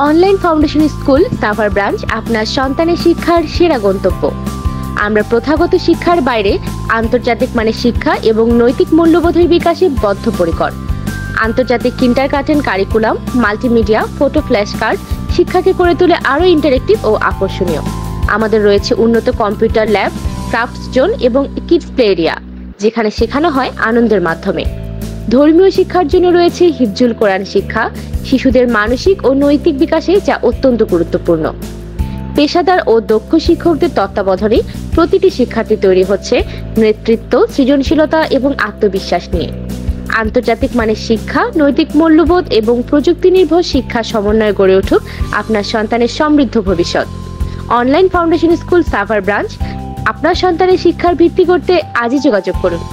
Online foundation school Savar branch আপনার সন্তানের শিক্ষার সেরা গন্তব্য। আমরা প্রথাগত শিক্ষার বাইরে আন্তর্জাতিক মানের শিক্ষা এবং নৈতিক মূল্যবোধের বিকাশে বদ্ধপরিকর। আন্তর্জাতিক kindergarten curriculum, multimedia, photo flash card শিক্ষাকে করে তোলে আরও ইন্টারেক্টিভ ও আকর্ষণীয়। আমাদের রয়েছে উন্নত কম্পিউটার ল্যাব, ক্রাফটস জোন এবং কিডস প্লে এরিয়া, যেখানে শেখানো হয় আনন্দের মাধ্যমে। ধর্মীয় শিক্ষার জন্য রয়েছে হিফজুল কোরআন শিক্ষা, শিশুদের মানসিক ও নৈতিক বিকাশে যা অত্যন্ত গুরুত্বপূর্ণ। পেশাদার ও দক্ষ শিক্ষকদের তত্ত্বাবধানে প্রতিটি শিক্ষার্থী তৈরি হচ্ছে নেতৃত্ব, সৃজনশীলতা এবং আত্মবিশ্বাস নিয়ে। আন্তর্জাতিক মানের শিক্ষা, নৈতিক মূল্যবোধ এবং প্রযুক্তি নির্ভর শিক্ষা সমন্বয়ে গড়ে উঠুক আপনার সন্তানের সমৃদ্ধ ভবিষ্যৎ। Online foundation school Savar branch আপনার সন্তানের শিক্ষার ভিত্তি করতে আজই যোগাযোগ করুন।